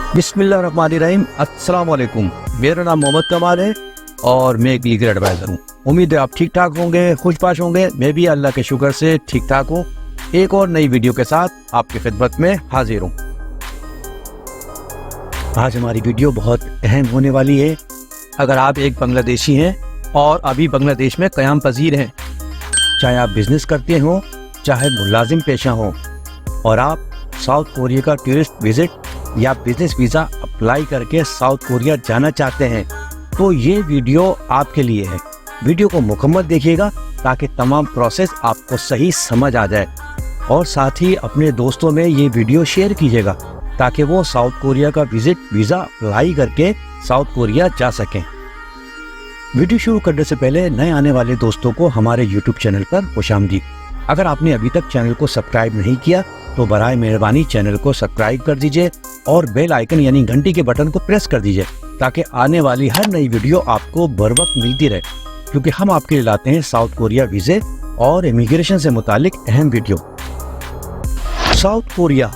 बिस्मिल्लाहिर्रहमानिर्रहीम। अस्सलाम वालेकुम। मेरा नाम मोहम्मद कमाल है और मैं एक लीगल एडवाइज़र हूँ। उम्मीद है आप ठीक ठाक होंगे, खुशपाश होंगे। मैं भी अल्लाह के शुक्र से ठीक ठाक हूँ। एक और नई वीडियो के साथ आपकी खिदमत में हाजिर हूँ। आज हमारी वीडियो बहुत अहम होने वाली है। अगर आप एक बांग्लादेशी हैं और अभी बांग्लादेश में क़याम पजीर हैं, चाहे आप बिजनेस करते हो चाहे मुलाजिम पेशा हो, और आप साउथ कोरिया का टूरिस्ट विजिट या बिजनेस वीज़ा अप्लाई करके साउथ कोरिया जाना चाहते हैं, तो ये वीडियो आपके लिए है। वीडियो को मुकम्मल देखिएगा ताकि तमाम प्रोसेस आपको सही समझ आ जाए, और साथ ही अपने दोस्तों में ये वीडियो शेयर कीजिएगा ताकि वो साउथ कोरिया का वीज़ा अप्लाई करके साउथ कोरिया जा सकें। वीडियो शुरू करने से पहले नए आने वाले दोस्तों को हमारे यूट्यूब चैनल पर खुशामदीद। अगर आपने अभी तक चैनल को सब्सक्राइब नहीं किया तो बराए मेहरबानी चैनल को सब्सक्राइब कर दीजिए और बेल आइकन यानी घंटी के बटन को प्रेस कर दीजिए ताकि आने वाली हर नई वीडियो आपको बर वक्त मिलती रहे, क्योंकि हम आपके लिए लाते हैं साउथ कोरिया वीज़े और इमिग्रेशन से मुतालिक अहम वीडियो। साउथ कोरिया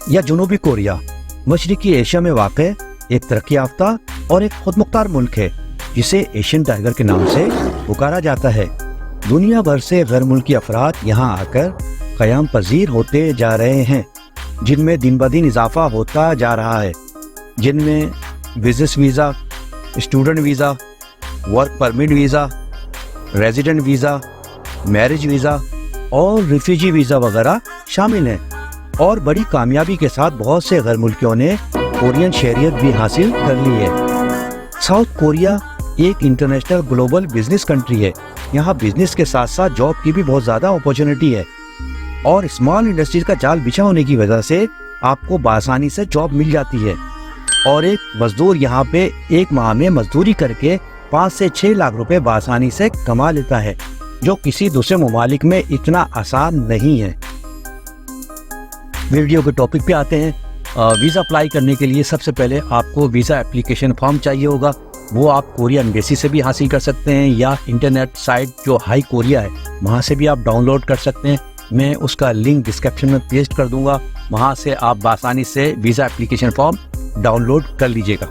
या जनूबी कोरिया मशरिकी एशिया में वाक़ एक तरक्की याफ्ता और एक खुदमुख्तार मुल्क है जिसे एशियन टाइगर के नाम से पुकारा जाता है। दुनिया भर से गैर मुल्की अफराद यहाँ आकर क़याम पजीर होते जा रहे हैं, जिनमें दिन ब दिन इजाफा होता जा रहा है, जिनमें business visa, student visa, work permit visa, resident visa, marriage visa और रिफ्यूजी वीज़ा वगैरह शामिल हैं। और बड़ी कामयाबी के साथ बहुत से गैर मुल्कियों ने कोरियन शहरियत भी हासिल कर ली है। साउथ कोरिया एक इंटरनेशनल ग्लोबल बिजनेस कंट्री है। यहाँ बिजनेस के साथ साथ जॉब की भी बहुत ज़्यादा अपॉर्चुनिटी है, और स्मॉल इंडस्ट्रीज का जाल बिछा होने की वजह से आपको बासानी से जॉब मिल जाती है। और एक मजदूर यहाँ पे एक माह में मजदूरी करके 5 से 6 लाख रुपए बासानी से कमा लेता है, जो किसी दूसरे ममालिक में इतना आसान नहीं है। वीडियो के टॉपिक पे आते हैं। वीज़ा अप्लाई करने के लिए सबसे पहले आपको वीज़ा एप्लीकेशन फॉर्म चाहिए होगा। वो आप कोरिया एम्बेसी से भी हासिल कर सकते हैं या इंटरनेट साइट जो हाई कोरिया है वहाँ से भी आप डाउनलोड कर सकते हैं। मैं उसका लिंक डिस्क्रिप्शन में पेस्ट कर दूंगा, वहाँ से आप बासानी से वीज़ा एप्लीकेशन फॉर्म डाउनलोड कर लीजिएगा।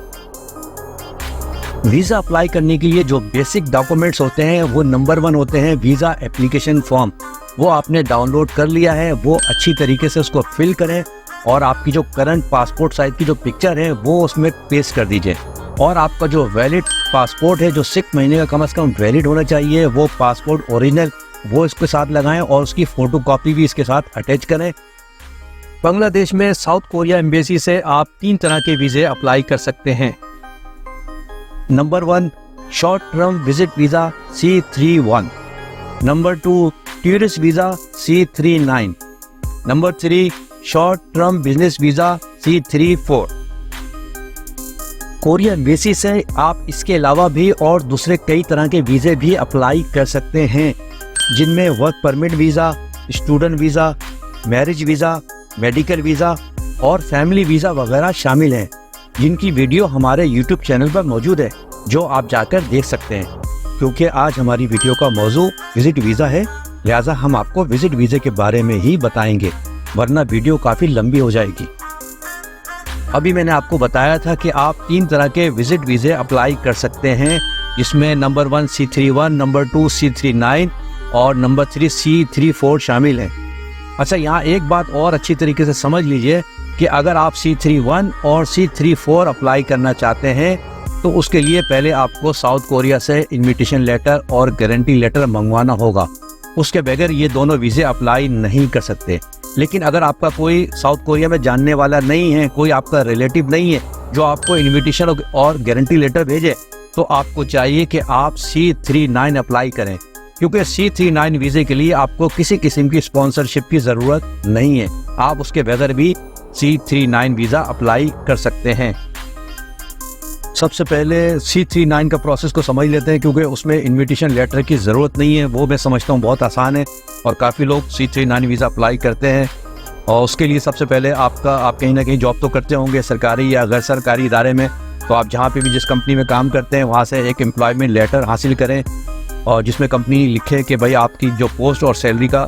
वीज़ा अप्लाई करने के लिए जो बेसिक डॉक्यूमेंट्स होते हैं वो नंबर 1 होते हैं वीज़ा एप्लीकेशन फॉर्म। वो आपने डाउनलोड कर लिया है, वो अच्छी तरीके से उसको फिल करें और आपकी जो करंट पासपोर्ट साइज की जो पिक्चर है वो उसमें पेस्ट कर दीजिए। और आपका जो वैलिड पासपोर्ट है जो 6 महीने का कम से कम वैलिड होना चाहिए, वो पासपोर्ट ओरिजिनल वो इसके साथ लगाएं और उसकी फोटोकॉपी भी इसके साथ अटैच करें। बांग्लादेश में साउथ कोरिया एम्बेसी से आप 3 तरह के वीज़े अप्लाई कर सकते हैं। Number 1 short term visit visa C31, number 2 tourist visa C39, number 3 short term business visa C34। Korea embassy से आप इसके अलावा भी और दूसरे कई तरह के वीज़े भी अप्लाई कर सकते हैं, जिनमें work permit visa, student visa, marriage visa, medical visa और फैमिली वीज़ा वगैरह शामिल हैं, जिनकी वीडियो हमारे यूट्यूब चैनल पर मौजूद है, जो आप जाकर देख सकते हैं। क्योंकि आज हमारी वीडियो का मौजू विजिट वीज़ा है, लिहाजा हम आपको विजिट वीज़े के बारे में ही बताएंगे, वरना वीडियो काफ़ी लंबी हो जाएगी। अभी मैंने आपको बताया था कि आप 3 तरह के विजिट वीज़े अप्लाई कर सकते हैं, जिसमें नंबर 1 C31, नंबर 2 C39 और नंबर 3 C34 शामिल हैं। अच्छा, यहाँ एक बात और अच्छी तरीके से समझ लीजिए कि अगर आप C31 और C34 अप्लाई करना चाहते हैं तो उसके लिए पहले आपको साउथ कोरिया से इन्विटेशन लेटर और गारंटी लेटर मंगवाना होगा। उसके बगैर ये दोनों वीज़े अप्लाई नहीं कर सकते। लेकिन अगर आपका कोई साउथ कोरिया में जानने वाला नहीं है, कोई आपका रिलेटिव नहीं है जो आपको इन्विटेशन और गारंटी लेटर भेजे, तो आपको चाहिए कि आप C39 अप्लाई करें, क्योंकि C39 वीज़े के लिए आपको किसी किस्म की स्पॉन्सरशिप की ज़रूरत नहीं है। आप उसके बगैर भी C39 वीज़ा अप्लाई कर सकते हैं। सबसे पहले C39 का प्रोसेस को समझ लेते हैं, क्योंकि उसमें इन्विटेशन लेटर की ज़रूरत नहीं है। वो मैं समझता हूँ बहुत आसान है और काफ़ी लोग C39 वीज़ा अप्लाई करते हैं। और उसके लिए सबसे पहले आप कहीं ना कहीं जॉब तो करते होंगे सरकारी या गैर सरकारी इदारे में, तो आप जहाँ पे भी जिस कंपनी में काम करते हैं वहाँ से एक एम्प्लॉयमेंट लेटर हासिल करें, और जिसमें कंपनी लिखे कि भाई आपकी जो पोस्ट और सैलरी का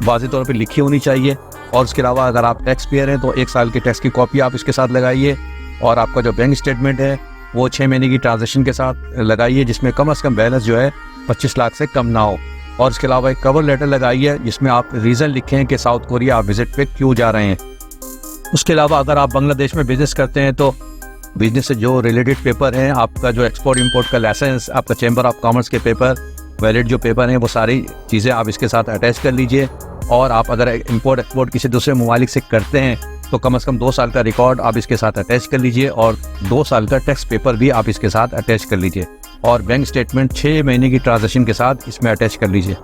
वाज़ेह तौर पे लिखी होनी चाहिए। और उसके अलावा अगर आप टैक्स पेयर हैं तो 1 साल के टैक्स की कॉपी आप इसके साथ लगाइए। और आपका जो बैंक स्टेटमेंट है वो 6 महीने की ट्रांजैक्शन के साथ लगाइए, जिसमें कम से कम बैलेंस जो है 25 लाख से कम ना हो। और इसके अलावा एक कवर लेटर लगाइए जिसमें आप रीज़न लिखें कि साउथ कोरिया आप विजिट पे क्यों जा रहे हैं। उसके अलावा अगर आप बांग्लादेश में बिजनेस करते हैं तो बिजनेस से जो रिलेटेड पेपर हैं, आपका जो एक्सपोर्ट इंपोर्ट का लाइसेंस, आपका चैम्बर ऑफ कॉमर्स के पेपर, वैलिड जो पेपर हैं, वो सारी चीज़ें आप इसके साथ अटैच कर लीजिए। और आप अगर इंपोर्ट एक्सपोर्ट किसी दूसरे ममालिक से करते हैं तो कम से कम 2 साल का रिकॉर्ड आप इसके साथ अटैच कर लीजिए और 2 साल का टैक्स पेपर भी आप इसके साथ अटैच कर लीजिए। और बैंक स्टेटमेंट 6 महीने की ट्रांजैक्शन के साथ इसमें अटैच कर लीजिए।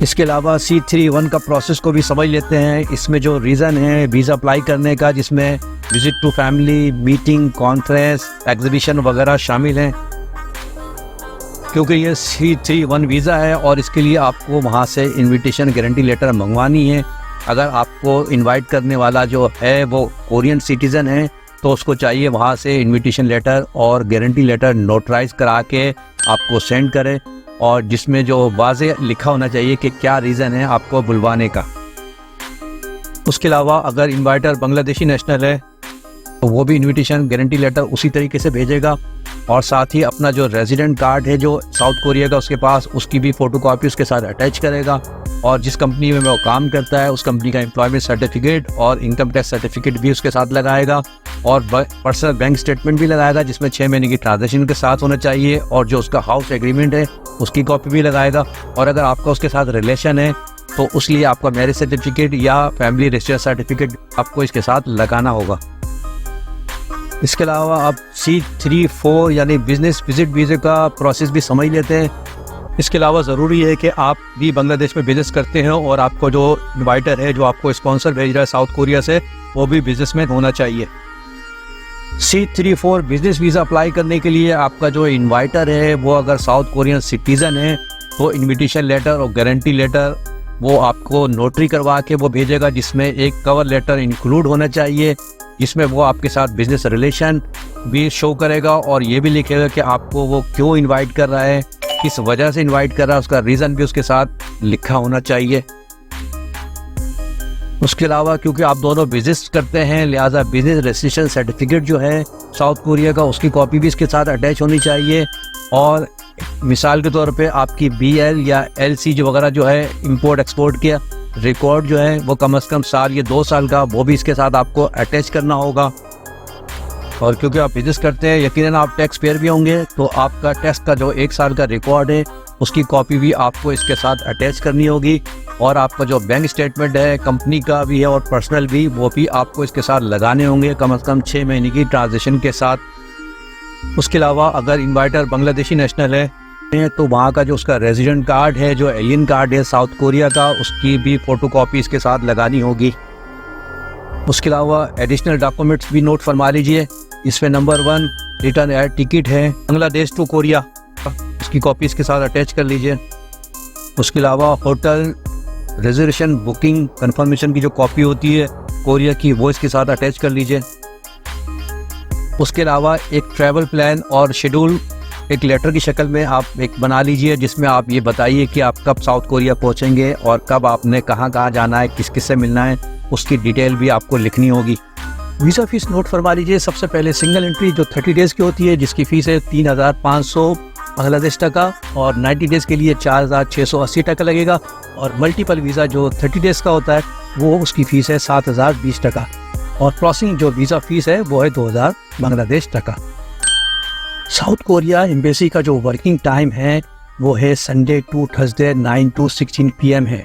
इसके अलावा C31 का प्रोसेस को भी समझ लेते हैं। इसमें जो रीज़न है वीज़ा अप्लाई करने का, जिसमें visit to family, meeting, conference, exhibition वगैरह शामिल हैं। क्योंकि ये C31 वीज़ा है और इसके लिए आपको वहाँ से इनविटेशन गारंटी लेटर मंगवानी है। अगर आपको इनवाइट करने वाला जो है वो कोरियन सिटीज़न है तो उसको चाहिए वहाँ से इनविटेशन लेटर और गारंटी लेटर नोटराइज करा के आपको सेंड करें, और जिसमें जो वाज़ेह लिखा होना चाहिए कि क्या रीज़न है आपको बुलवाने का। उसके अलावा अगर इन्वाइटर बांग्लादेशी नेशनल है तो वो भी इनविटेशन गारंटी लेटर उसी तरीके से भेजेगा, और साथ ही अपना जो रेजिडेंट कार्ड है जो साउथ कोरिया का उसके पास, उसकी भी फ़ोटोकॉपी उसके साथ अटैच करेगा। और जिस कंपनी में वो काम करता है उस कंपनी का एम्प्लॉयमेंट सर्टिफिकेट और इनकम टैक्स सर्टिफिकेट भी उसके साथ लगाएगा, और पर्सनल बैंक स्टेटमेंट भी लगाएगा जिसमें 6 महीने की ट्रांजैक्शन के साथ होना चाहिए, और जो उसका हाउस एग्रीमेंट है उसकी कॉपी भी लगाएगा। और अगर आपका उसके साथ रिलेशन है तो उस लिए आपका मैरिज सर्टिफिकेट या फैमिली रजिस्टर सर्टिफिकेट आपको इसके साथ लगाना होगा। इसके अलावा आप C34 यानी बिजनेस विजिट वीज़े का प्रोसेस भी समझ लेते हैं। इसके अलावा ज़रूरी है कि आप भी बांग्लादेश में बिजनेस करते हैं और आपको जो इन्वाइटर है, जो आपको स्पॉन्सर भेज रहा है साउथ कोरिया से, वो भी बिजनेसमैन होना चाहिए। C34 बिजनेस वीज़ा अप्लाई करने के लिए आपका जो इन्वाइटर है वो अगर साउथ कोरियन सिटीज़न है तो इन्विटेशन लेटर और गारंटी लेटर वो आपको नोटरी करवा के वो भेजेगा, जिसमें एक कवर लेटर इंक्लूड होना चाहिए, जिसमें वो आपके साथ बिजनेस रिलेशन भी शो करेगा और ये भी लिखेगा कि आपको वो क्यों इनवाइट कर रहा है, किस वजह से इनवाइट कर रहा है, उसका रीज़न भी उसके साथ लिखा होना चाहिए। उसके अलावा क्योंकि आप दोनों बिजनेस करते हैं लिहाजा बिजनेस रजिस्ट्रेशन सर्टिफिकेट जो है साउथ कोरिया का उसकी कॉपी भी इसके साथ अटैच होनी चाहिए। और मिसाल के तौर पे आपकी BL या LC जो वगैरह जो है इंपोर्ट एक्सपोर्ट के रिकॉर्ड जो है वो कम से कम साल या 2 साल का वो भी इसके साथ आपको अटैच करना होगा। और क्योंकि आप बिजनेस करते हैं यकीनन आप टैक्स पेयर भी होंगे, तो आपका टैक्स का जो 1 साल का रिकॉर्ड है उसकी कॉपी भी आपको इसके साथ अटैच करनी होगी। और आपका जो बैंक स्टेटमेंट है कंपनी का भी है और पर्सनल भी, वो भी आपको इसके साथ लगाने होंगे कम से कम 6 महीने की ट्रांजैक्शन के साथ। उसके अलावा अगर इन्वाइटर बांग्लादेशी नेशनल है तो वहाँ का जो उसका रेजिडेंट कार्ड है, जो एलियन कार्ड है साउथ कोरिया का, उसकी भी फ़ोटोकॉपी इसके साथ लगानी होगी। उसके अलावा एडिशनल डॉक्यूमेंट्स भी नोट फरमा लीजिए। इसमें नंबर 1 रिटर्न एयर टिकट है बांग्लादेश टू कोरिया, उसकी कॉपी इसके साथ अटैच कर लीजिए। उसके अलावा होटल रिजर्वेशन बुकिंग कंफर्मेशन की जो कॉपी होती है कोरिया की, वो इसके साथ अटैच कर लीजिए। उसके अलावा एक ट्रैवल प्लान और शेड्यूल एक लेटर की शक्ल में आप एक बना लीजिए, जिसमें आप ये बताइए कि आप कब साउथ कोरिया पहुंचेंगे और कब आपने कहाँ कहाँ जाना है, किस किस से मिलना है, उसकी डिटेल भी आपको लिखनी होगी। वीज़ा फीस नोट फरमा लीजिए। सबसे पहले सिंगल एंट्री जो 30 डेज़ की होती है जिसकी फ़ीस है 3,500 बांग्लादेश टका और 90 डेज़ के लिए 4,680 टका लगेगा। और मल्टीपल वीज़ा जो 30 डेज़ का होता है वो उसकी फ़ीस है 7,020 टका, और क्रॉसिंग जो वीज़ा फ़ीस है वो है 2,000 बांग्लादेश टका। साउथ कोरिया एम्बेसी का जो वर्किंग टाइम है वो है Sunday to Thursday 9 to 16 PM है।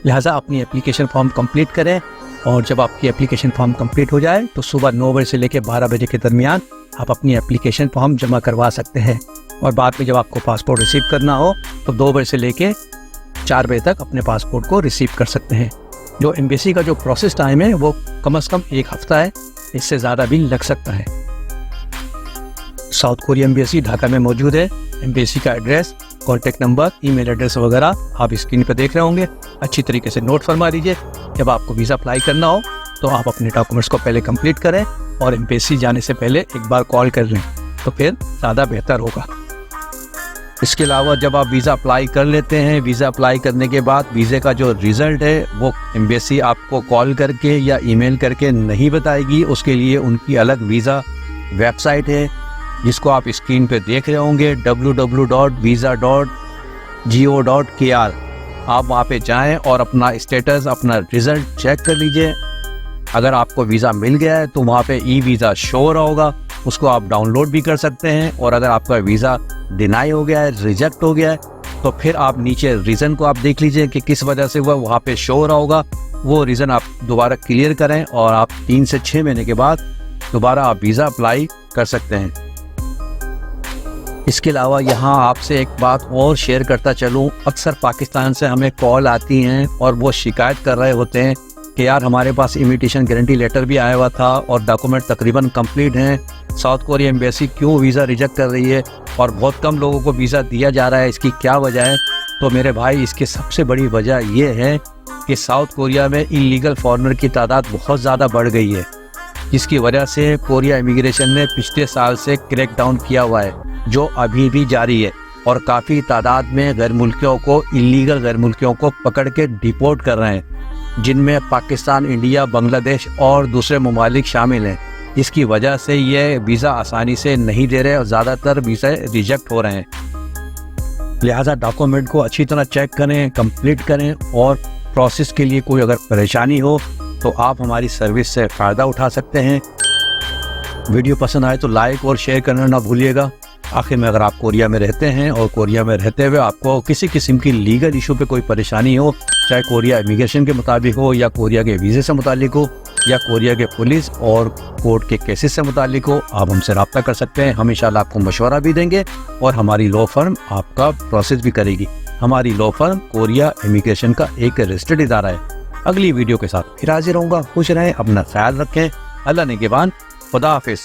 लिहाजा अपनी एप्लीकेशन फॉर्म कंप्लीट करें, और जब आपकी एप्लीकेशन फॉर्म कंप्लीट हो जाए तो सुबह 9 बजे से लेकर 12 बजे के दरमियान आप अपनी एप्लीकेशन फॉर्म जमा करवा सकते हैं। और बाद में जब आपको पासपोर्ट रिसीव करना हो तो 2 बजे से लेकर 4 बजे तक अपने पासपोर्ट को रिसीव कर सकते हैं। जो एम्बेसी का जो प्रोसेस टाइम है वो कम से कम 1 हफ्ता है, इससे ज़्यादा भी लग सकता है। साउथ कोरिया एम्बेसी ढाका में मौजूद है। एम्बेसी का address, contact number, email address वगैरह आप स्क्रीन पर देख रहे होंगे। अच्छी तरीके से नोट फरमा लीजिए। जब आपको वीज़ा अप्लाई करना हो तो आप अपने डॉक्यूमेंट्स को पहले कंप्लीट करें और एम्बेसी जाने से पहले एक बार कॉल कर लें तो फिर ज़्यादा बेहतर होगा। इसके अलावा जब आप वीज़ा अप्लाई कर लेते हैं, वीज़ा अप्लाई करने के बाद वीज़े का जो रिज़ल्ट है वो एम्बेसी आपको कॉल करके या ईमेल करके नहीं बताएगी। उसके लिए उनकी अलग वीज़ा वेबसाइट है जिसको आप स्क्रीन पे देख रहे होंगे, www.visa.go.kr। आप वहाँ पे जाएं और अपना स्टेटस, अपना रिज़ल्ट चेक कर लीजिए। अगर आपको वीज़ा मिल गया है तो वहाँ पे ई वीज़ा शो हो रहा होगा, उसको आप डाउनलोड भी कर सकते हैं। और अगर आपका वीज़ा डिनाई हो गया है, रिजेक्ट हो गया है, तो फिर आप नीचे रीज़न को आप देख लीजिए कि किस वजह से हुआ, वहाँ पे शो हो रहा होगा। वो रीज़न आप दोबारा क्लियर करें और आप 3 से 6 महीने के बाद दोबारा आप वीज़ा अप्लाई कर सकते हैं। इसके अलावा यहाँ आपसे एक बात और शेयर करता चलूँ, अक्सर पाकिस्तान से हमें कॉल आती हैं और वो शिकायत कर रहे होते हैं कि यार हमारे पास इमिग्रेशन गारंटी लेटर भी आया हुआ था और डॉक्यूमेंट तकरीबन कंप्लीट हैं, साउथ कोरिया एम्बेसी क्यों वीज़ा रिजेक्ट कर रही है और बहुत कम लोगों को वीज़ा दिया जा रहा है, इसकी क्या वजह है। तो मेरे भाई, इसकी सबसे बड़ी वजह ये है कि साउथ कोरिया में इलीगल फॉरेनर की तादाद बहुत ज़्यादा बढ़ गई है, जिसकी वजह से कोरिया इमिग्रेशन ने पिछले साल से क्रैकडाउन किया हुआ है जो अभी भी जारी है और काफ़ी तादाद में गैर मुल्कियों को, इलीगल गैर मुल्कियों को पकड़ के डिपोर्ट कर रहे हैं, जिनमें पाकिस्तान, इंडिया, बांग्लादेश और दूसरे ममालिक शामिल हैं। इसकी वजह से ये वीज़ा आसानी से नहीं दे रहे और ज़्यादातर वीज़ा रिजेक्ट हो रहे हैं। लिहाजा डॉक्यूमेंट को अच्छी तरह चेक करें, कंप्लीट करें और प्रोसेस के लिए कोई अगर परेशानी हो तो आप हमारी सर्विस से फ़ायदा उठा सकते हैं। वीडियो पसंद आए तो लाइक और शेयर करना ना भूलिएगा। आखिर में, अगर आप कोरिया में रहते हैं और कोरिया में रहते हुए आपको किसी किस्म की लीगल इशू पे कोई परेशानी हो, चाहे कोरिया इमिग्रेशन के मुताबिक हो या कोरिया के वीज़े से मुतालिक हो या कोरिया के पुलिस और कोर्ट के केसेस से मुतालिक हो, आप हमसे रब्ता कर सकते हैं। हम इंशाल्लाह आपको मशवरा भी देंगे और हमारी लॉ फर्म आपका प्रोसेस भी करेगी। हमारी लॉ फर्म कोरिया इमिग्रेशन का एक रजिस्टर्ड इदारा है। अगली वीडियो के साथ फिर हाजिर होऊंगा। खुश रहें, अपना ख्याल रखें। अल्लाह निगहबान। खुदा हाफिज़।